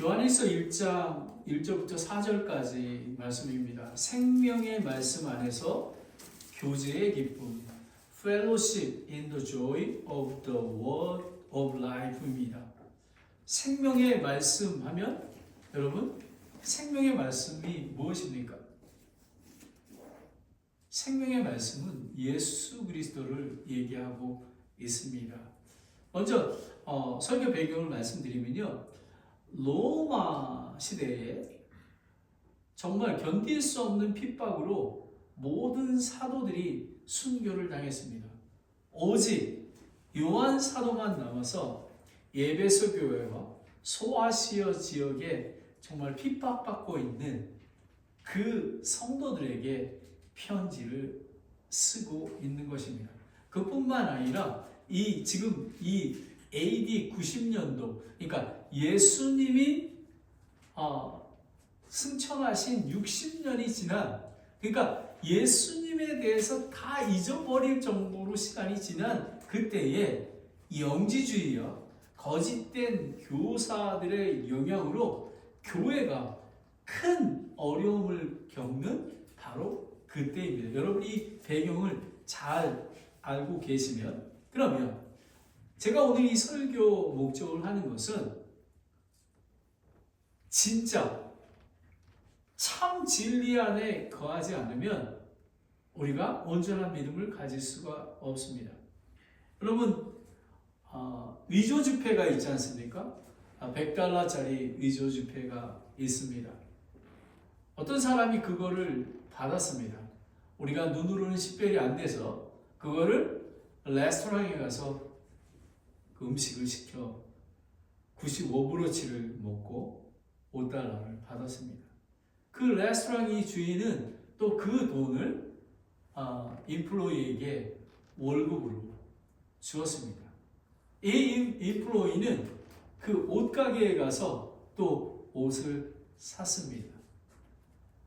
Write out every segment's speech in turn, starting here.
요한일서 1장 1절부터 4절까지 말씀입니다. 생명의 말씀 안에서 교제의 기쁨, fellowship in the joy of the word of life입니다. 생명의 말씀 하면 여러분, 생명의 말씀이 무엇입니까? 생명의 말씀은 예수 그리스도를 얘기하고 있습니다. 먼저 설교 배경을 말씀드리면요, 로마 시대에 정말 견딜 수 없는 핍박으로 모든 사도들이 순교를 당했습니다. 오직 요한 사도만 남아서 에베소 교회와 소아시아 지역에 정말 핍박받고 있는 그 성도들에게 편지를 쓰고 있는 것입니다. 그뿐만 아니라 지금 이 AD 90년도, 그러니까 예수님이 승천하신 60년이 지난, 그러니까 예수님에 대해서 다 잊어버릴 정도로 시간이 지난 그때에 영지주의와 거짓된 교사들의 영향으로 교회가 큰 어려움을 겪는 바로 그때입니다. 여러분 이 배경을 잘 알고 계시면, 그러면 제가 오늘 이 설교 목적을 하는 것은 진짜 참 진리 안에 거하지 않으면 우리가 온전한 믿음을 가질 수가 없습니다. 여러분 위조 지폐가 있지 않습니까? $100짜리 위조 지폐가 있습니다. 어떤 사람이 그거를 받았습니다. 우리가 눈으로는 식별이 안 돼서 그거를 레스토랑에 가서 그 음식을 시켜 95브로치를 먹고 $5를 받았습니다. 그 레스토랑의 주인은 또 그 돈을 인플로이에게 월급으로 주었습니다. 이 인플로이는 그 옷가게에 가서 또 옷을 샀습니다.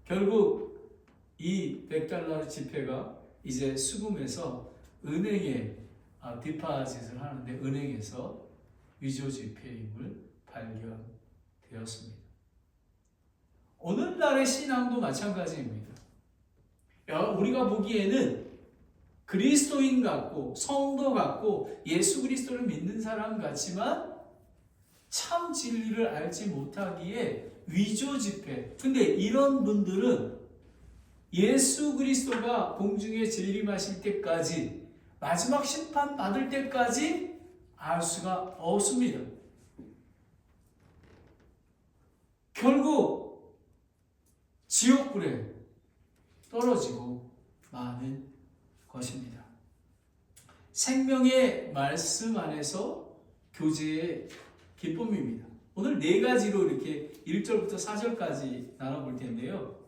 결국 이 $100 지폐가 이제 수금해서 은행에 디파짓을 하는데 은행에서 위조 지폐임을 발견되었습니다. 오늘날의 신앙도 마찬가지입니다. 우리가 보기에는 그리스도인 같고 성도 같고 예수 그리스도를 믿는 사람 같지만 참 진리를 알지 못하기에 위조 지폐. 근데 이런 분들은 예수 그리스도가 공중에 재림하실 때까지, 마지막 심판 받을 때까지 알 수가 없습니다. 결국 지옥불에 떨어지고 마는 것입니다. 생명의 말씀 안에서 교제의 기쁨입니다. 오늘 네 가지로 이렇게 1절부터 4절까지 나눠볼 텐데요.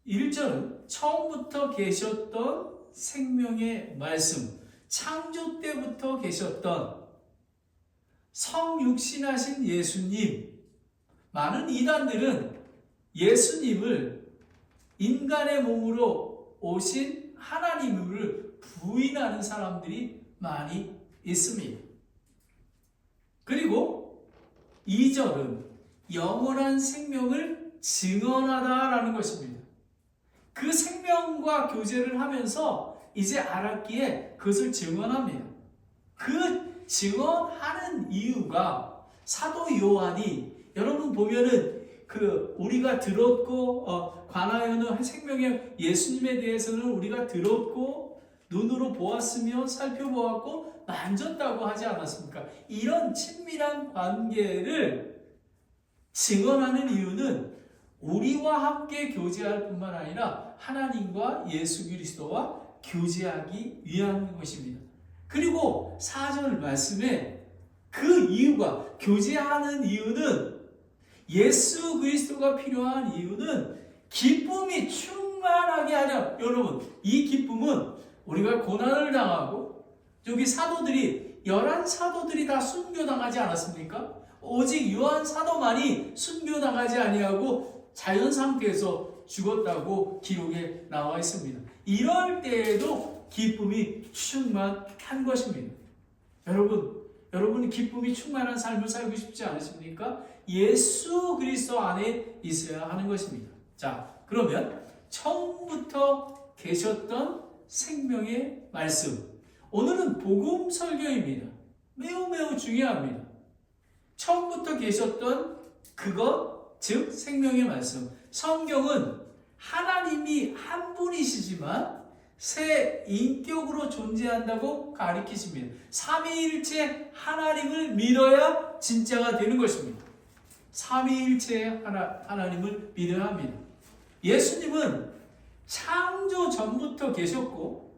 1절은 처음부터 계셨던 생명의 말씀, 창조 때부터 계셨던 성육신하신 예수님. 많은 이단들은 예수님을 인간의 몸으로 오신 하나님을 부인하는 사람들이 많이 있습니다. 그리고 2절은 영원한 생명을 증언하다라는 것입니다. 그 생명과 교제를 하면서 이제 알았기에 그것을 증언합니다. 그 증언하는 이유가 사도 요한이, 여러분 보면은 우리가 들었고 관하여는 생명의 예수님에 대해서는 우리가 들었고 눈으로 보았으며 살펴보았고 만졌다고 하지 않았습니까? 이런 친밀한 관계를 증언하는 이유는 우리와 함께 교제할 뿐만 아니라 하나님과 예수 그리스도와 교제하기 위한 것입니다. 그리고 4절 말씀에 그 이유가, 교제하는 이유는, 예수 그리스도가 필요한 이유는 기쁨이 충만하게 하냐. 여러분 이 기쁨은 우리가 고난을 당하고, 여기 사도들이 11사도들이 다 순교당하지 않았습니까? 오직 요한 사도만이 순교당하지 아니하고 자연 상태에서 죽었다고 기록에 나와 있습니다. 이럴 때에도 기쁨이 충만한 것입니다. 여러분 여러분 기쁨이 충만한 삶을 살고 싶지 않으십니까? 예수 그리스도 안에 있어야 하는 것입니다. 자, 그러면 처음부터 계셨던 생명의 말씀. 오늘은 복음 설교입니다. 매우 중요합니다. 처음부터 계셨던 그것, 즉 생명의 말씀. 성경은 하나님이 한 분이시지만 세 인격으로 존재한다고 가리키십니다. 삼위일체 하나님을 믿어야 진짜가 되는 것입니다. 삼위일체 하나님을 믿어야 합니다. 예수님은 창조 전부터 계셨고,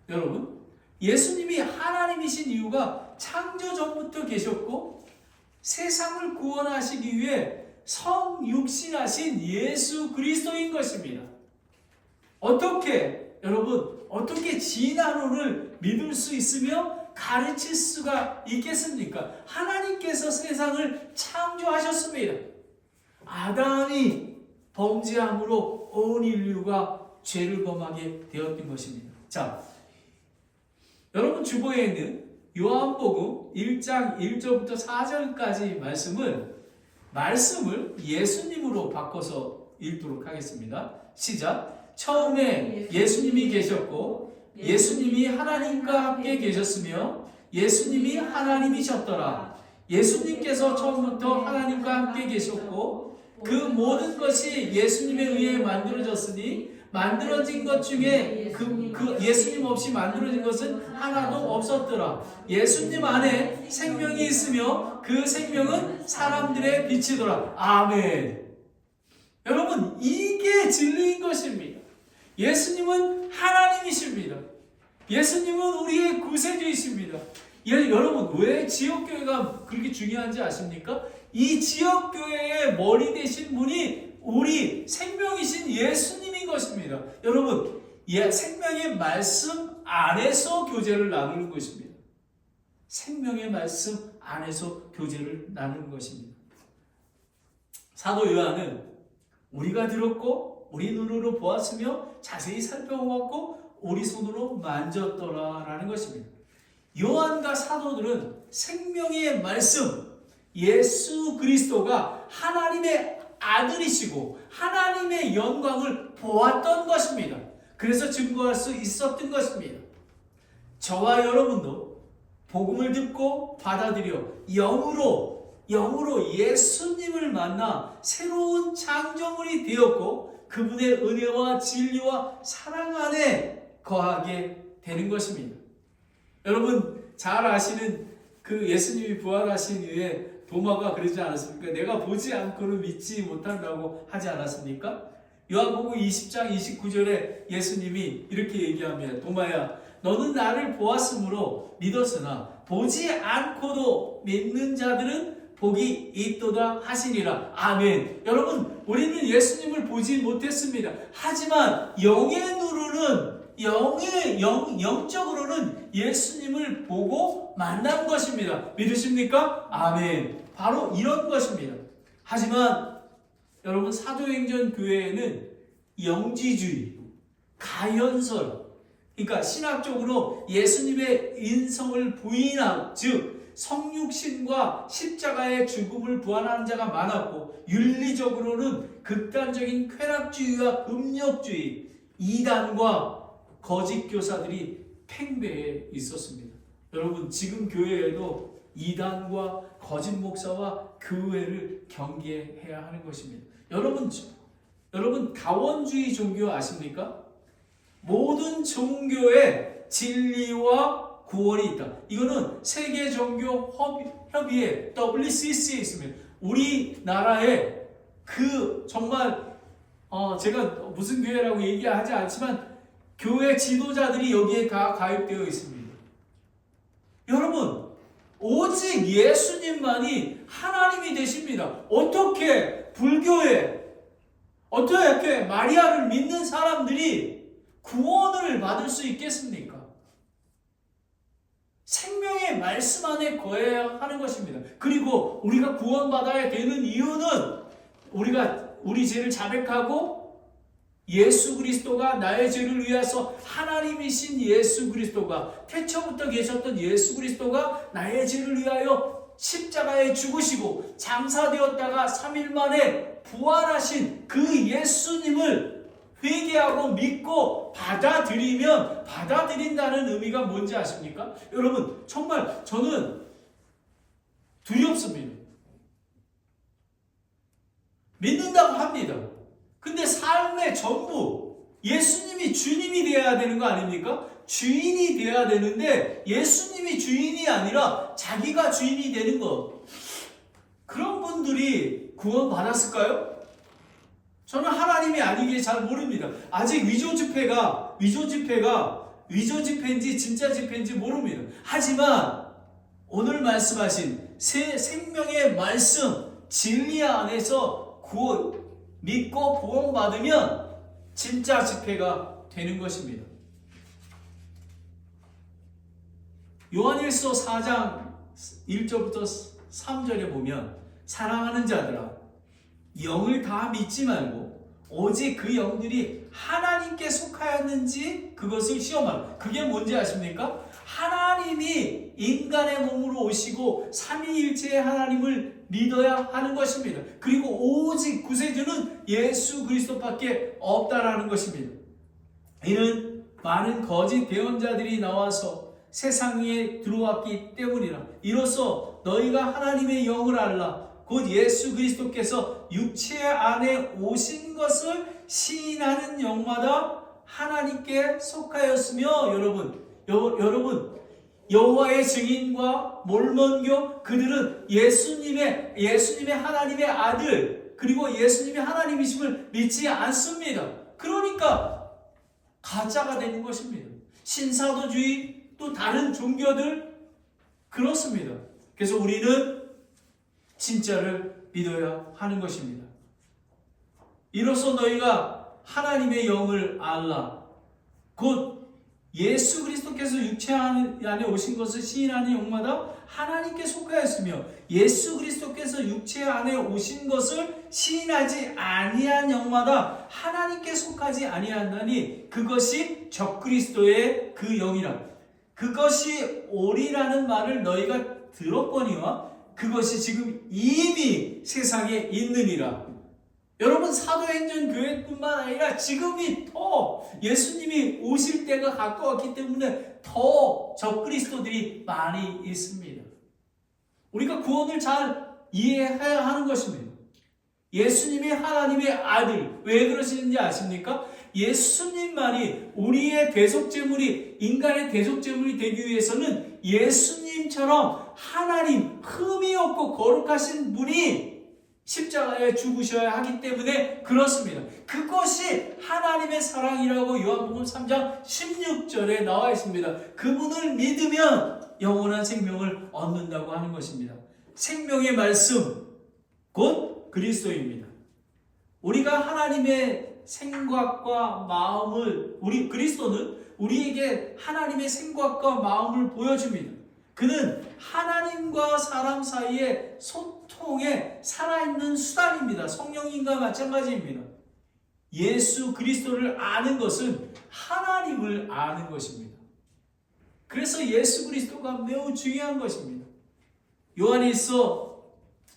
여러분, 예수님이 하나님이신 이유가 창조 전부터 계셨고, 세상을 구원하시기 위해 성육신하신 예수 그리스도인 것입니다. 여러분, 어떻게 진화론을 믿을 수 있으며 가르칠 수가 있겠습니까? 하나님께서 세상을 창조하셨습니다. 아담이 범죄함으로 온 인류가 죄를 범하게 되었던 것입니다. 자, 여러분 주보에 있는 요한복음 1장 1절부터 4절까지 말씀을 예수님으로 바꿔서 읽도록 하겠습니다. 시작. 처음에 예수님이 계셨고 예수님이 하나님과 함께 계셨으며 예수님이 하나님이셨더라. 예수님께서 처음부터 하나님과 함께 계셨고 그 모든 것이 예수님에 의해 만들어졌으니 만들어진 것 중에 예수님 없이 만들어진 것은 하나도 없었더라. 예수님 안에 생명이 있으며 그 생명은 사람들의 빛이더라. 아멘. 여러분, 이게 진리인 것입니다. 예수님은 하나님이십니다. 예수님은 우리의 구세주이십니다. 여러분, 왜 지역교회가 그렇게 중요한지 아십니까? 이 지역교회의 머리 되신 분이 우리 생명이신 예수님인 것입니다. 여러분, 생명의 말씀 안에서 교제를 나누는 것입니다. 생명의 말씀 안에서 교제를 나누는 것입니다. 사도 요한은 우리가 들었고 우리 눈으로 보았으며 자세히 살펴보았고 우리 손으로 만졌더라 라는 것입니다. 요한과 사도들은 생명의 말씀, 예수 그리스도가 하나님의 아들이시고 하나님의 영광을 보았던 것입니다. 그래서 증거할 수 있었던 것입니다. 저와 여러분도 복음을 듣고 받아들여 영으로 예수님을 만나 새로운 창조물이 되었고 그분의 은혜와 진리와 사랑 안에 거하게 되는 것입니다. 여러분 잘 아시는 그 예수님이 부활하신 이후에 도마가 그러지 않았습니까? 내가 보지 않고는 믿지 못한다고 하지 않았습니까? 요한복음 20장 29절에 예수님이 이렇게 얘기합니다. 도마야, 너는 나를 보았으므로 믿었으나 보지 않고도 믿는 자들은 복이 있도다 하시니라. 아멘. 여러분, 우리는 예수님을 보지 못했습니다. 하지만 영적으로는 예수님을 보고 만난 것입니다. 믿으십니까? 아멘. 바로 이런 것입니다. 하지만 여러분, 사도행전 교회에는 영지주의, 가현설, 그러니까 신학적으로 예수님의 인성을 부인한, 즉 성육신과 십자가의 죽음을 부활하는 자가 많았고, 윤리적으로는 극단적인 쾌락주의와 음욕주의, 이단과 거짓 교사들이 팽배해 있었습니다. 여러분, 지금 교회에도 이단과 거짓 목사와 교회를 경계해야 하는 것입니다. 여러분 다원주의 종교 아십니까? 모든 종교에 진리와 구원이 있다. 이거는 세계 종교 협의회 WCC에 있습니다. 우리나라에 정말 제가 무슨 교회라고 얘기하지 않지만 교회 지도자들이 여기에 다 가입되어 있습니다. 여러분, 오직 예수님만이 하나님이 되십니다. 어떻게 마리아를 믿는 사람들이 구원을 받을 수 있겠습니까? 생명의 말씀 안에 거해야 하는 것입니다. 그리고 우리가 구원받아야 되는 이유는 우리 죄를 자백하고 예수 그리스도가 나의 죄를 위해서 하나님이신 예수 그리스도가 태초부터 계셨던 예수 그리스도가 나의 죄를 위하여 십자가에 죽으시고 장사되었다가 3일 만에 부활하신 그 예수님을 회개하고 믿고 받아들인다는 의미가 뭔지 아십니까? 여러분 정말 저는 두렵습니다. 믿는다고 합니다. 근데 삶의 전부 예수님이 주님이 되어야 되는 거 아닙니까? 주인이 되어야 되는데 예수님이 주인이 아니라 자기가 주인이 되는 것. 그런 분들이 구원 받았을까요? 저는 하나님이 아니기에 잘 모릅니다. 아직 위조 집회인지 진짜 집회인지 모릅니다. 하지만 오늘 말씀하신 새 생명의 말씀 진리 안에서 믿고 구원받으면 진짜 집회가 되는 것입니다. 요한일서 4장 1절부터 3절에 보면 사랑하는 자들아 영을 다 믿지 말고 오직 그 영들이 하나님께 속하였는지 그것을 시험하라. 그게 뭔지 아십니까? 하나님이 인간의 몸으로 오시고 삼위일체의 하나님을 믿어야 하는 것입니다. 그리고 오직 구세주는 예수 그리스도밖에 없다라는 것입니다. 이는 많은 거짓 대언자들이 나와서 세상에 들어왔기 때문이라. 이로써 너희가 하나님의 영을 알라. 곧 예수 그리스도께서 육체 안에 오신 것을 시인하는 영마다 하나님께 속하였으며 여러분 여호와의 증인과 몰몬교 그들은 예수님의 하나님의 아들 그리고 예수님의 하나님이심을 믿지 않습니다. 그러니까 가짜가 되는 것입니다. 신사도주의 또 다른 종교들 그렇습니다. 그래서 우리는 진짜를 믿어야 하는 것입니다. 이로써 너희가 하나님의 영을 알라. 곧 예수 그리스도께서 육체 안에 오신 것을 시인하는 영마다 하나님께 속하였으며 예수 그리스도께서 육체 안에 오신 것을 시인하지 아니한 영마다 하나님께 속하지 아니한다니 그것이 적그리스도의 그 영이라. 그것이 오리라는 말을 너희가 들었거니와 그것이 지금 이미 세상에 있느니라. 여러분 사도행전 교회뿐만 아니라 지금이 더 예수님이 오실 때가 가까웠기 때문에 더 적그리스도들이 많이 있습니다. 우리가 구원을 잘 이해해야 하는 것입니다. 예수님이 하나님의 아들 왜 그러시는지 아십니까? 예수님만이 우리의 대속제물이 인간의 대속제물이 되기 위해서는 예수님처럼 하나님 흠이 없고 거룩하신 분이 십자가에 죽으셔야 하기 때문에 그렇습니다. 그것이 하나님의 사랑이라고 요한복음 3장 16절에 나와 있습니다. 그분을 믿으면 영원한 생명을 얻는다고 하는 것입니다. 생명의 말씀 곧 그리스도입니다. 우리가 하나님의 생각과 마음을 그리스도는 우리에게 하나님의 생각과 마음을 보여줍니다. 그는 하나님과 사람 사이의 소통에 살아있는 수단입니다. 성령님과 마찬가지입니다. 예수 그리스도를 아는 것은 하나님을 아는 것입니다. 그래서 예수 그리스도가 매우 중요한 것입니다. 요한일서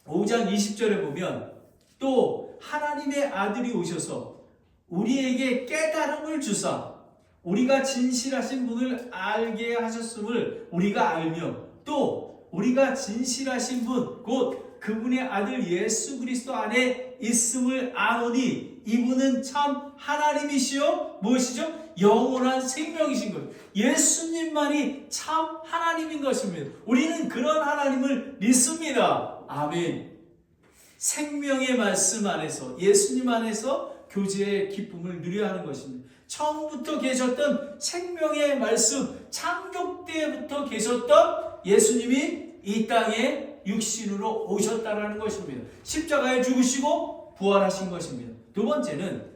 5장 20절에 보면 또 하나님의 아들이 오셔서 우리에게 깨달음을 주사 우리가 진실하신 분을 알게 하셨음을 우리가 알며 또 우리가 진실하신 분 곧 그분의 아들 예수 그리스도 안에 있음을 아노니 이분은 참 하나님이시요 무엇이죠? 영원한 생명이신 것. 예수님만이 참 하나님인 것입니다. 우리는 그런 하나님을 믿습니다. 아멘. 생명의 말씀 안에서 예수님 안에서 교제의 기쁨을 누려야 하는 것입니다. 처음부터 계셨던 생명의 말씀, 창조 때부터 계셨던 예수님이 이 땅에 육신으로 오셨다는 것입니다. 십자가에 죽으시고 부활하신 것입니다. 두 번째는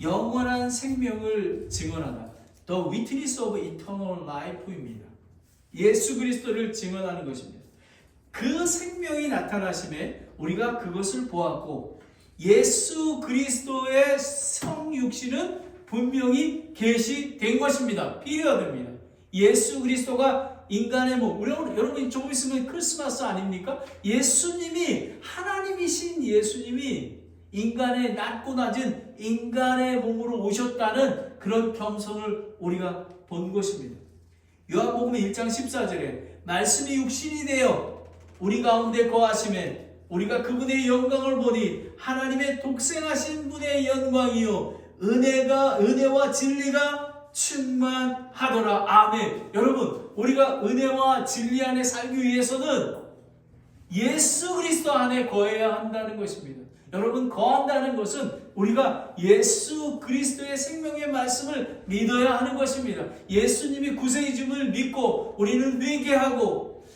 영원한 생명을 증언하다. The Witness of Eternal Life입니다. 예수 그리스도를 증언하는 것입니다. 그 생명이 나타나심에 우리가 그것을 보았고 예수 그리스도의 성육신은 분명히 계시된 것입니다. 피리어드입니다. 예수 그리스도가 인간의 몸, 여러분 조금 있으면 크리스마스 아닙니까? 예수님이, 하나님이신 예수님이 인간의 낮고 낮은 인간의 몸으로 오셨다는 그런 겸손을 우리가 본 것입니다. 요한복음 1장 14절에 말씀이 육신이 되어 우리 가운데 거하심에 우리가 그분의 영광을 보니 하나님의 독생하신 분의 영광이요 은혜와 진리가 충만하더라. 아멘. 여러분, 우리가 은혜와 진리 안에 살기 위해서는 예수 그리스도 안에 거해야 한다는 것입니다. 여러분, 거한다는 것은 우리가 예수 그리스도의 생명의 말씀을 믿어야 하는 것입니다. 예수님이 구세주임을 믿고 우리는 회개하고,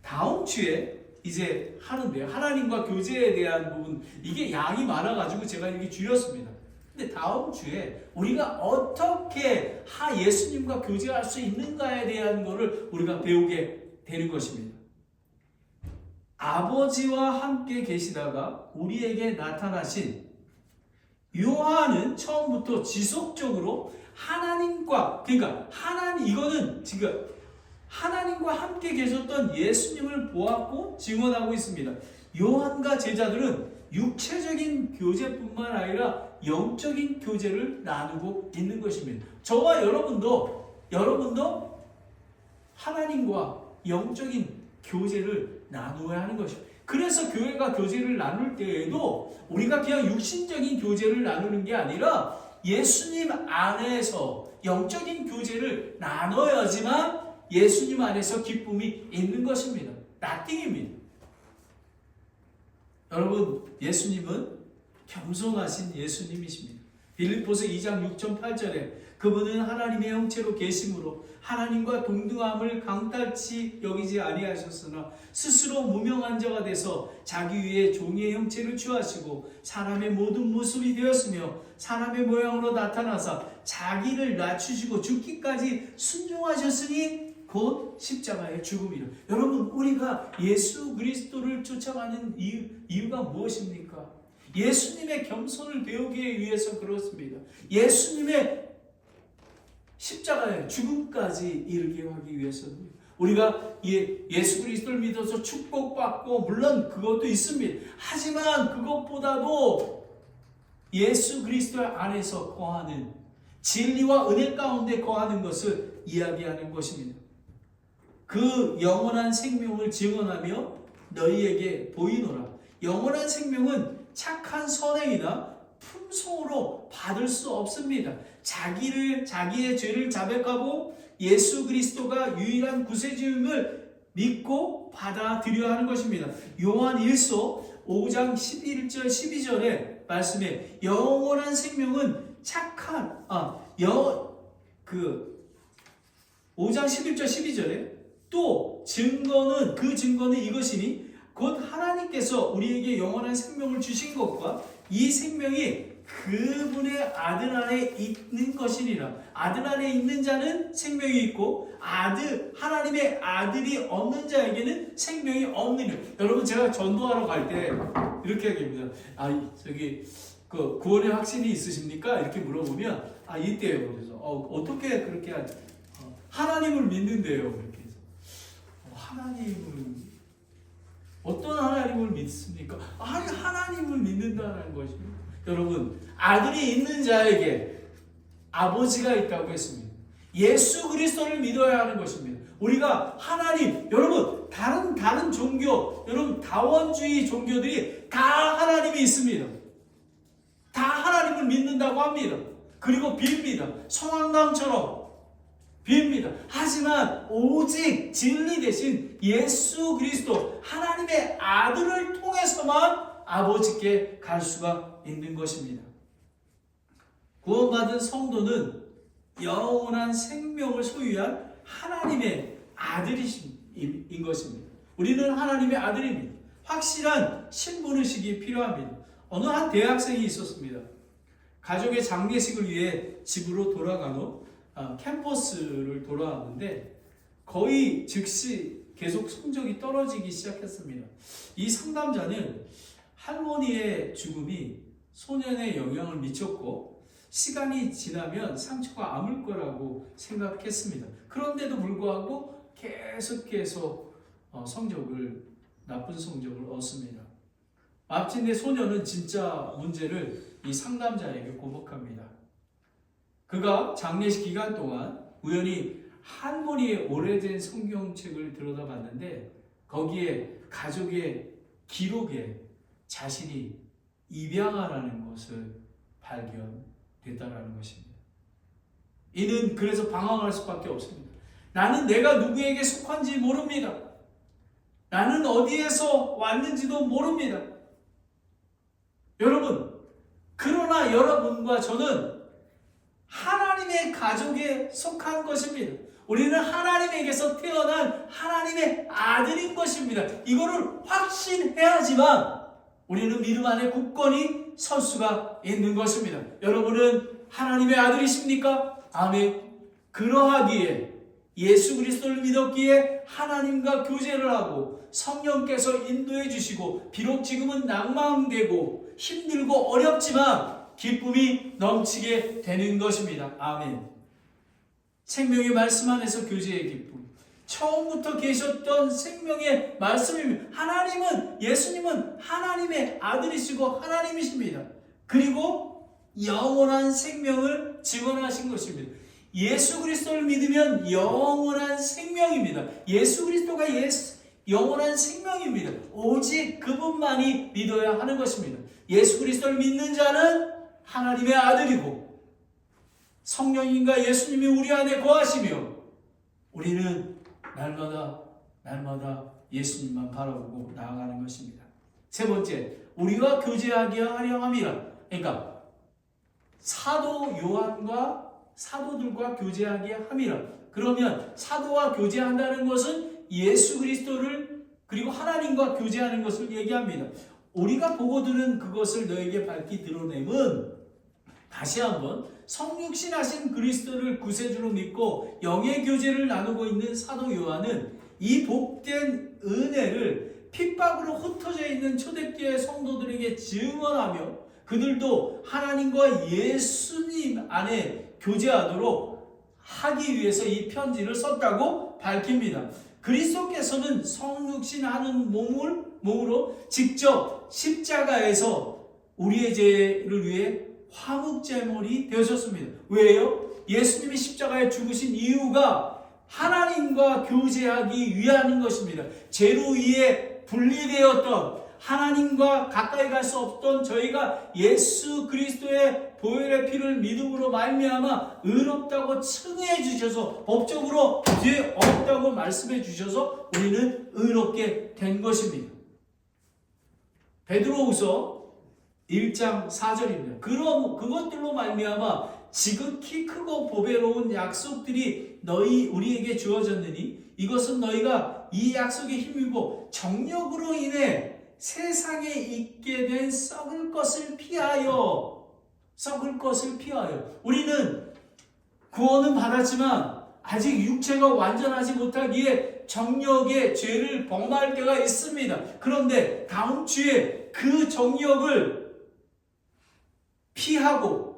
다음 주에 이제 하는데요. 하나님과 교제에 대한 부분, 이게 양이 많아가지고 제가 이렇게 줄였습니다. 근데 다음 주에 우리가 어떻게 예수님과 교제할 수 있는가에 대한 것을 우리가 배우게 되는 것입니다. 아버지와 함께 계시다가 우리에게 나타나신 요한은 처음부터 지속적으로 하나님과, 그러니까 이거는 지금 하나님과 함께 계셨던 예수님을 보았고 증언하고 있습니다. 요한과 제자들은 육체적인 교제뿐만 아니라 영적인 교제를 나누고 있는 것입니다. 저와 여러분도 하나님과 영적인 교제를 나누어야 하는 것입니다. 그래서 교회가 교제를 나눌 때에도 우리가 그냥 육신적인 교제를 나누는 게 아니라 예수님 안에서 영적인 교제를 나눠야지만 예수님 안에서 기쁨이 있는 것입니다. 나띵입니다. 여러분, 예수님은 겸손하신 예수님이십니다. 빌립보서 2장 6절 8절에 그분은 하나님의 형체로 계심으로 하나님과 동등함을 강탈치 여기지 아니하셨으나 스스로 무명한 자가 돼서 자기 위에 종의 형체를 취하시고 사람의 모든 모습이 되었으며 사람의 모양으로 나타나사 자기를 낮추시고 죽기까지 순종하셨으니 곧 십자가의 죽음이라. 여러분, 우리가 예수 그리스도를 쫓아가는 이유가 무엇입니까? 예수님의 겸손을 배우기 위해서 그렇습니다. 예수님의 십자가의 죽음까지 이르게 하기 위해서입니다. 우리가 예수 그리스도를 믿어서 축복받고, 물론 그것도 있습니다. 하지만 그것보다도 예수 그리스도 안에서 거하는, 진리와 은혜 가운데 거하는 것을 이야기하는 것입니다. 그 영원한 생명을 증언하며 너희에게 보이노라. 영원한 생명은 착한 선행이나 품성으로 받을 수 없습니다. 자기의 죄를 자백하고 예수 그리스도가 유일한 구세주임을 믿고 받아들여야 하는 것입니다. 요한 1서 5장 11절 12절의 말씀에 영원한 생명은 5장 11절 12절에 또 그 증거는 이것이니 곧 하나님께서 우리에게 영원한 생명을 주신 것과 이 생명이 그분의 아들 안에 있는 것이니라. 아들 안에 있는 자는 생명이 있고 하나님의 아들이 없는 자에게는 생명이 없느니라. 여러분, 제가 전도하러 갈 때 이렇게 얘기합니다. 그 구원의 확신이 있으십니까? 이렇게 물어보면 이때요. 그래서 어떻게 그렇게 하나님을 믿는데요. 이렇게 해서 어떤 하나님을 믿습니까? 하나님을 믿는다는 것입니다. 여러분, 아들이 있는 자에게 아버지가 있다고 했습니다. 예수 그리스도를 믿어야 하는 것입니다. 우리가 여러분, 다른 종교, 여러분, 다원주의 종교들이 다 하나님이 있습니다. 다 하나님을 믿는다고 합니다. 그리고 빕니다. 성황당처럼 빕니다. 하지만 오직 진리 대신 예수 그리스도, 하나님의 아들을 통해서만 아버지께 갈 수가 있는 것입니다. 구원받은 성도는 영원한 생명을 소유한 하나님의 아들인 것입니다. 우리는 하나님의 아들입니다. 확실한 신분의식이 필요합니다. 어느 한 대학생이 있었습니다. 가족의 장례식을 위해 집으로 돌아간 후 캠퍼스를 돌아왔는데 거의 즉시 계속 성적이 떨어지기 시작했습니다. 이 상담자는 할머니의 죽음이 소년에 영향을 미쳤고 시간이 지나면 상처가 아물 거라고 생각했습니다. 그런데도 불구하고 계속해서 나쁜 성적을 얻습니다. 마침내 소년은 진짜 문제를 이 상담자에게 고백합니다. 그가 장례식 기간 동안 우연히 할머니의 오래된 성경책을 들여다봤는데 거기에 가족의 기록에 자신이 입양아라는 것을 발견됐다라는 것입니다. 이는 그래서 방황할 수밖에 없습니다. 나는 내가 누구에게 속한지 모릅니다. 나는 어디에서 왔는지도 모릅니다. 여러분, 그러나 여러분과 저는 하나님의 가족에 속한 것입니다. 우리는 하나님에게서 태어난 하나님의 아들인 것입니다. 이거를 확신해야지만 우리는 믿음 안에 굳건히 설 수가 있는 것입니다. 여러분은 하나님의 아들이십니까? 아멘. 그러하기에 예수 그리스도를 믿었기에 하나님과 교제를 하고 성령께서 인도해 주시고 비록 지금은 낭망되고 힘들고 어렵지만 기쁨이 넘치게 되는 것입니다. 아멘. 생명의 말씀 안에서 교제의 기쁨. 처음부터 계셨던 생명의 말씀입니다. 예수님은 하나님의 아들이시고 하나님이십니다. 그리고 영원한 생명을 증언하신 것입니다. 예수 그리스도를 믿으면 영원한 생명입니다. 예수 그리스도가 영원한 생명입니다. 오직 그분만이 믿어야 하는 것입니다. 예수 그리스도를 믿는 자는 하나님의 아들이고 성령님과 예수님이 우리 안에 거하시며 우리는 날마다 예수님만 바라보고 나아가는 것입니다. 세 번째, 우리와 교제하게 하려 함이라. 그러니까 사도들과 교제하게 함이라. 그러면 사도와 교제한다는 것은 예수 그리스도를 그리고 하나님과 교제하는 것을 얘기합니다. 우리가 보고 들은 그것을 너에게 밝히 드러내면 다시 한번 성육신 하신 그리스도를 구세주로 믿고 영의 교제를 나누고 있는 사도 요한은 이 복된 은혜를 핍박으로 흩어져 있는 초대교회 성도들에게 증언하며 그들도 하나님과 예수님 안에 교제하도록 하기 위해서 이 편지를 썼다고 밝힙니다. 그리스도께서는 성육신하는 몸으로 직접 십자가에서 우리의 죄를 위해 화목제물이 되셨습니다. 왜요? 예수님이 십자가에 죽으신 이유가 하나님과 교제하기 위한 것입니다. 죄로 인해 분리되었던 하나님과 가까이 갈 수 없던 저희가 예수 그리스도의 보혈의 피를 믿음으로 말미암아 의롭다고 칭해 주셔서 법적으로 죄 없다고 말씀해 주셔서 우리는 의롭게 된 것입니다. 베드로후서 1장 4절입니다. 그것들로 말미암아 지극히 크고 보배로운 약속들이 우리에게 주어졌느니 이것은 너희가 이 약속에 힘입어 정력으로 인해 세상에 있게 된 썩을 것을 피하여 우리는 구원은 받았지만 아직 육체가 완전하지 못하기에 정력의 죄를 범할 때가 있습니다. 그런데 다음 주에 그 정력을 피하고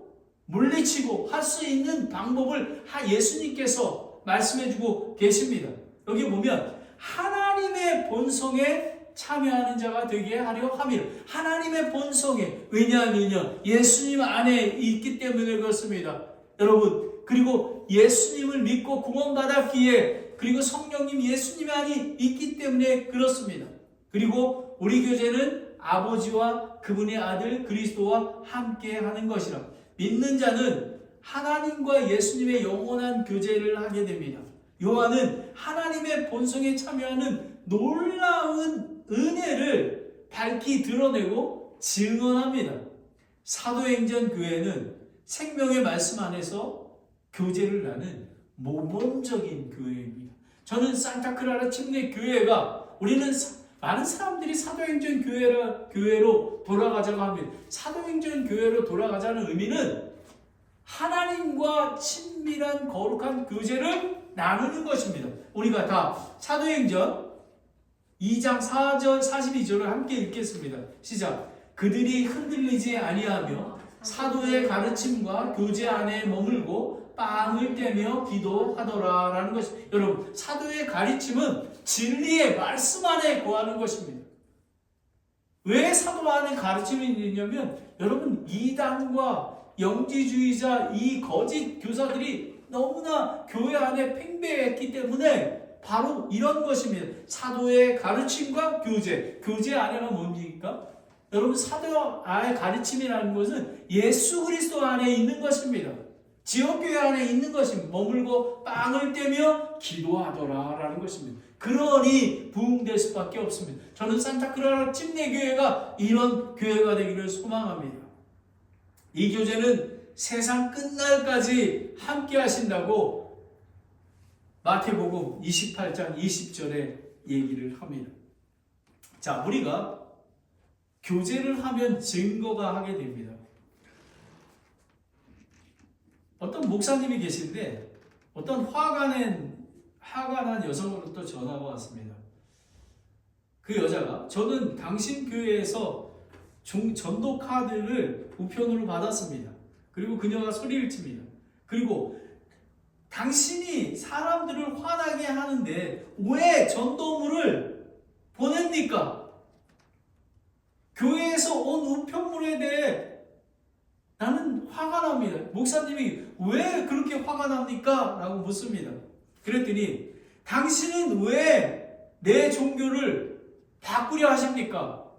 물리치고 할 수 있는 방법을 예수님께서 말씀해주고 계십니다. 여기 보면 하나님의 본성에 참여하는 자가 되게 하려 함이라. 하나님의 본성에, 왜냐하면 예수님 안에 있기 때문에 그렇습니다. 여러분, 그리고 예수님을 믿고 구원받았기에 그리고 성령님 예수님 안에 있기 때문에 그렇습니다. 그리고 우리 교제는 아버지와 그분의 아들 그리스도와 함께 하는 것이라. 믿는 자는 하나님과 예수님의 영원한 교제를 하게 됩니다. 요한은 하나님의 본성에 참여하는 놀라운 은혜를 밝히 드러내고 증언합니다. 사도행전 교회는 생명의 말씀 안에서 교제를 나는 모범적인 교회입니다. 저는 산타크라라 침례 교회가 우리는 많은 사람들이 사도행전 교회로 돌아가자고 합니다. 사도행전 교회로 돌아가자는 의미는 하나님과 친밀한 거룩한 교제를 나누는 것입니다. 우리가 다 사도행전 2장 4절 42절을 함께 읽겠습니다. 시작. 그들이 흔들리지 아니하며 사도의 가르침과 교제 안에 머물고 빵을 떼며 기도하더라라는 것이, 여러분, 사도의 가르침은 진리의 말씀 안에 거하는 것입니다. 왜 사도 안에 가르침이 있냐면, 여러분, 이단과 영지주의자, 이 거짓 교사들이 너무나 교회 안에 팽배했기 때문에 바로 이런 것입니다. 사도의 가르침과 교제 안에가 뭡니까? 여러분, 사도 안의 가르침이라는 것은 예수 그리스도 안에 있는 것입니다. 지역교회 안에 있는 것입니다. 머물고 빵을 떼며 기도하더라라는 것입니다. 그러니 부흥될 수밖에 없습니다. 저는 산타크라라 침례교회가 이런 교회가 되기를 소망합니다. 이 교제는 세상 끝날까지 함께 하신다고 마태복음 28장 20절에 얘기를 합니다. 자, 우리가 교제를 하면 증거가 하게 됩니다. 어떤 목사님이 계신데 어떤 화가 난 여성으로부터 전화가 왔습니다. 그 여자가, 저는 당신 교회에서 전도 카드를 우편으로 받았습니다. 그리고 그녀가 소리를 칩니다. 그리고 당신이 사람들을 화나게 하는데 왜 전도물을 보냅니까? 교회에서 온 우편물에 대해 나는 화가 납니다. 목사님이 왜 그렇게 화가 납니까? 라고 묻습니다. 그랬더니 당신은 왜 내 종교를 바꾸려 하십니까?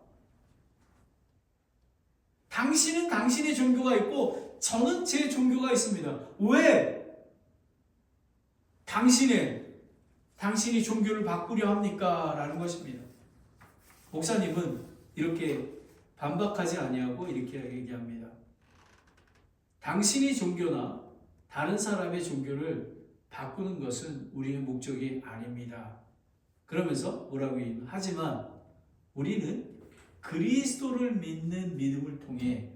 당신은 당신의 종교가 있고 저는 제 종교가 있습니다. 왜 당신이 종교를 바꾸려 합니까? 라는 것입니다. 목사님은 이렇게 반박하지 아니하고 이렇게 얘기합니다. 당신이 종교나 다른 사람의 종교를 바꾸는 것은 우리의 목적이 아닙니다. 그러면서 뭐라고 얘기합니까? 하지만 우리는 그리스도를 믿는 믿음을 통해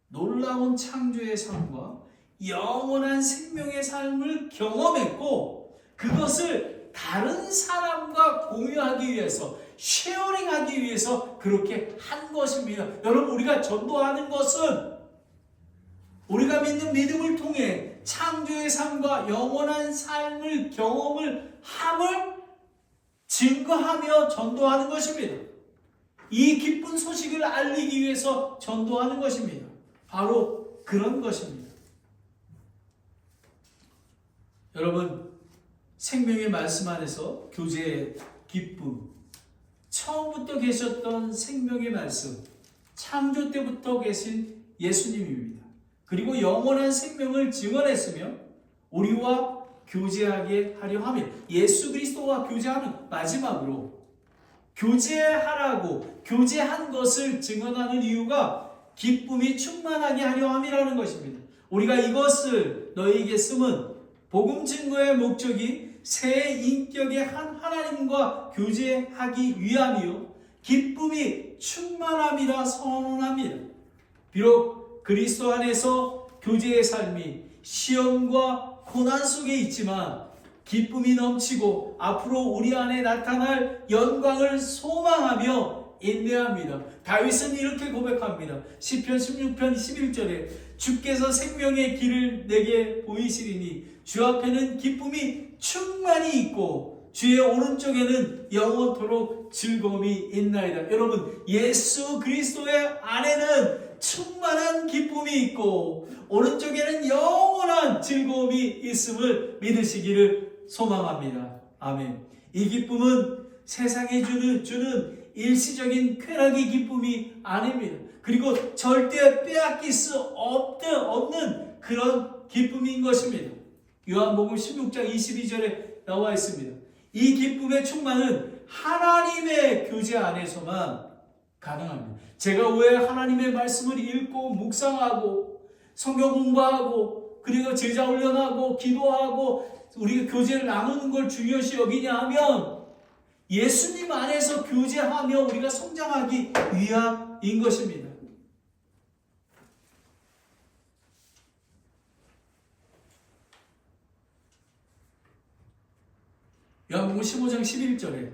놀라운 창조의 삶과 영원한 생명의 삶을 경험했고 그것을 다른 사람과 공유하기 위해서, 쉐어링하기 위해서 그렇게 한 것입니다. 여러분, 우리가 전도하는 것은 우리가 믿는 믿음을 통해 창조의 삶과 영원한 삶을 경험을 함을 증거하며 전도하는 것입니다. 이 기쁜 소식을 알리기 위해서 전도하는 것입니다. 바로 그런 것입니다. 여러분, 생명의 말씀 안에서 교제의 기쁨, 처음부터 계셨던 생명의 말씀, 창조 때부터 계신 예수님입니다. 그리고 영원한 생명을 증언했으며 우리와 교제하게 하려 함이, 예수 그리스도와 교제하는, 마지막으로 교제하라고, 교제한 것을 증언하는 이유가 기쁨이 충만하게 하려 함이라는 것입니다. 우리가 이것을 너희에게 쓰면 복음 증거의 목적이 새 인격의 한 하나님과 교제하기 위함이요 기쁨이 충만함이라 선언합니다. 비록 그리스도 안에서 교제의 삶이 시험과 고난 속에 있지만 기쁨이 넘치고 앞으로 우리 안에 나타날 영광을 소망하며 인내합니다. 다윗은 이렇게 고백합니다. 시편 16편 11절에 주께서 생명의 길을 내게 보이시리니 주 앞에는 기쁨이 충만히 있고 주의 오른쪽에는 영원토록 즐거움이 있나이다. 여러분, 예수 그리스도의 안에는 충만한 기쁨이 있고 오른쪽에는 영원한 즐거움이 있음을 믿으시기를 소망합니다. 아멘. 이 기쁨은 세상에 주는 일시적인 쾌락의 기쁨이 아닙니다. 그리고 절대 빼앗길 수 없는 그런 기쁨인 것입니다. 요한복음 16장 22절에 나와 있습니다. 이 기쁨의 충만은 하나님의 교제 안에서만 가능합니다. 제가 왜 하나님의 말씀을 읽고 묵상하고 성경 공부하고 그리고 제자 훈련하고 기도하고 우리가 교제를 나누는 걸 중요시 여기냐 하면 예수님 안에서 교제하며 우리가 성장하기 위함인 것입니다. 요한복음 15장 11절에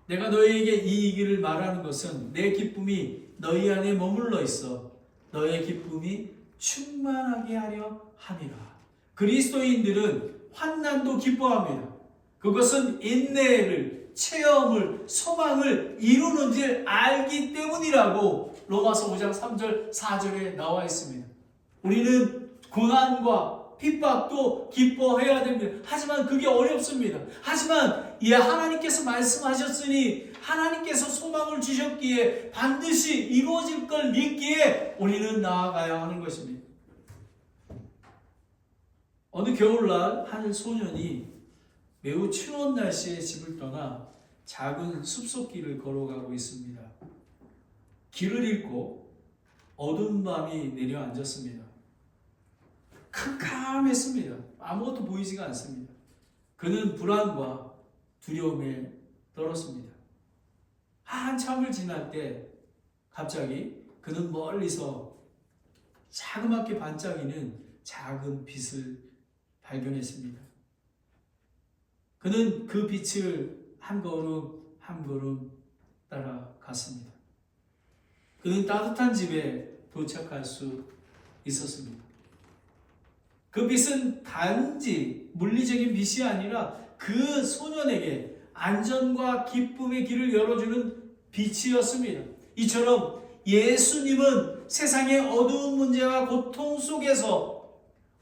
내가 너희에게 이 얘기를 말하는 것은 내 기쁨이 너희 안에 머물러 있어 너의 기쁨이 충만하게 하려 함이라. 그리스도인들은 환난도 기뻐합니다. 그것은 인내를, 체험을, 소망을 이루는 줄 알기 때문이라고 로마서 5장 3절 4절에 나와 있습니다. 우리는 고난과 핍박도 기뻐해야 됩니다. 하지만 그게 어렵습니다. 하지만 하나님께서 말씀하셨으니, 하나님께서 소망을 주셨기에 반드시 이루어질 걸 믿기에 우리는 나아가야 하는 것입니다. 어느 겨울날 한 소년이 매우 추운 날씨에 집을 떠나 작은 숲속길을 걸어가고 있습니다. 길을 잃고 어두운 밤이 내려앉았습니다. 캄캄했습니다. 아무것도 보이지가 않습니다. 그는 불안과 두려움에 떨었습니다. 한참을 지날 때 갑자기 그는 멀리서 자그맣게 반짝이는 작은 빛을 발견했습니다. 그는 그 빛을 한 걸음 한 걸음 따라갔습니다. 그는 따뜻한 집에 도착할 수 있었습니다. 그 빛은 단지 물리적인 빛이 아니라 그 소년에게 안전과 기쁨의 길을 열어주는 빛이었습니다. 이처럼 예수님은 세상의 어두운 문제와 고통 속에서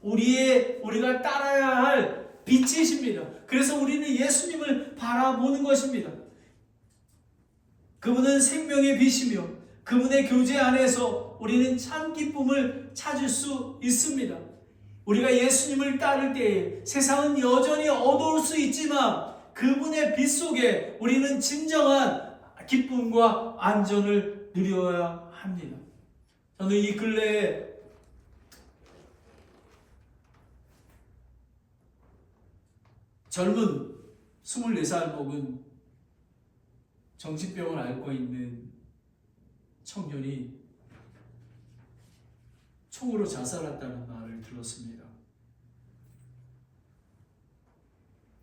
우리가 따라야 할 빛이십니다. 그래서 우리는 예수님을 바라보는 것입니다. 그분은 생명의 빛이며 그분의 교제 안에서 우리는 참 기쁨을 찾을 수 있습니다. 우리가 예수님을 따를 때에 세상은 여전히 어두울 수 있지만 그분의 빛 속에 우리는 진정한 기쁨과 안전을 누려야 합니다. 저는 이 근래에 젊은 24살 먹은 정신병을 앓고 있는 청년이 총으로 자살했다는 말을 들었습니다.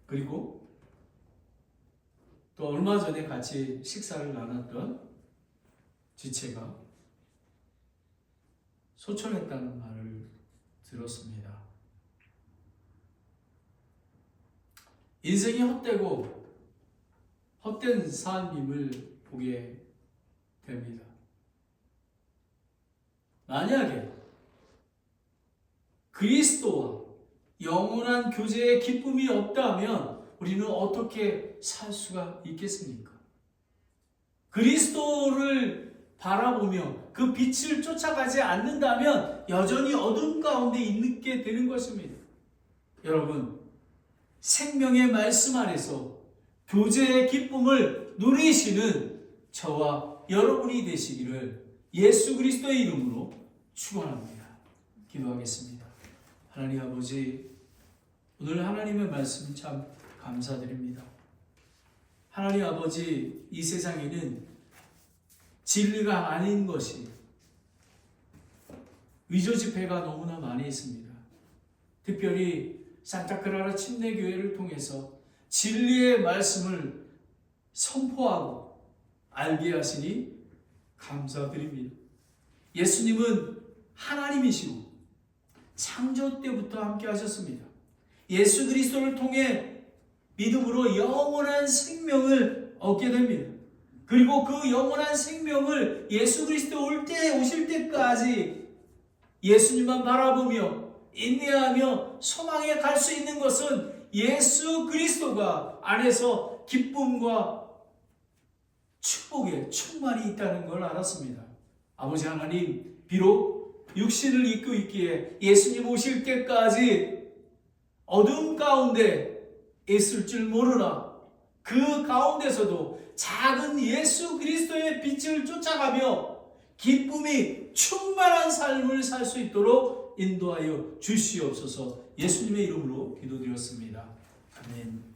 그리고 또 얼마 전에 같이 식사를 나눴던 지체가 소천했다는 말을 들었습니다. 인생이 헛되고 헛된 삶임을 보게 됩니다. 만약에 그리스도와 영원한 교제의 기쁨이 없다면 우리는 어떻게 살 수가 있겠습니까? 그리스도를 바라보며 그 빛을 쫓아가지 않는다면 여전히 어둠 가운데 있게 되는 것입니다. 여러분, 생명의 말씀 안에서 교제의 기쁨을 누리시는 저와 여러분이 되시기를 예수 그리스도의 이름으로 축원합니다. 기도하겠습니다. 하나님 아버지, 오늘 하나님의 말씀 참 감사드립니다. 하나님 아버지, 이 세상에는 진리가 아닌 것이 위조 지폐가 너무나 많이 있습니다. 특별히 산타크라라 침례교회를 통해서 진리의 말씀을 선포하고 알게 하시니 감사드립니다. 예수님은 하나님이시고 창조 때부터 함께 하셨습니다. 예수 그리스도를 통해 믿음으로 영원한 생명을 얻게 됩니다. 그리고 그 영원한 생명을 예수 그리스도 오실 때까지 예수님만 바라보며 인내하며 소망에 갈 수 있는 것은 예수 그리스도가 안에서 기쁨과 축복에 충만히 있다는 걸 알았습니다. 아버지 하나님, 비록 육신을 입고 있기에 예수님 오실 때까지 어둠 가운데 있을 줄 모르나 그 가운데서도 작은 예수 그리스도의 빛을 쫓아가며 기쁨이 충만한 삶을 살 수 있도록 인도하여 주시옵소서. 예수님의 이름으로 기도드렸습니다. 아멘.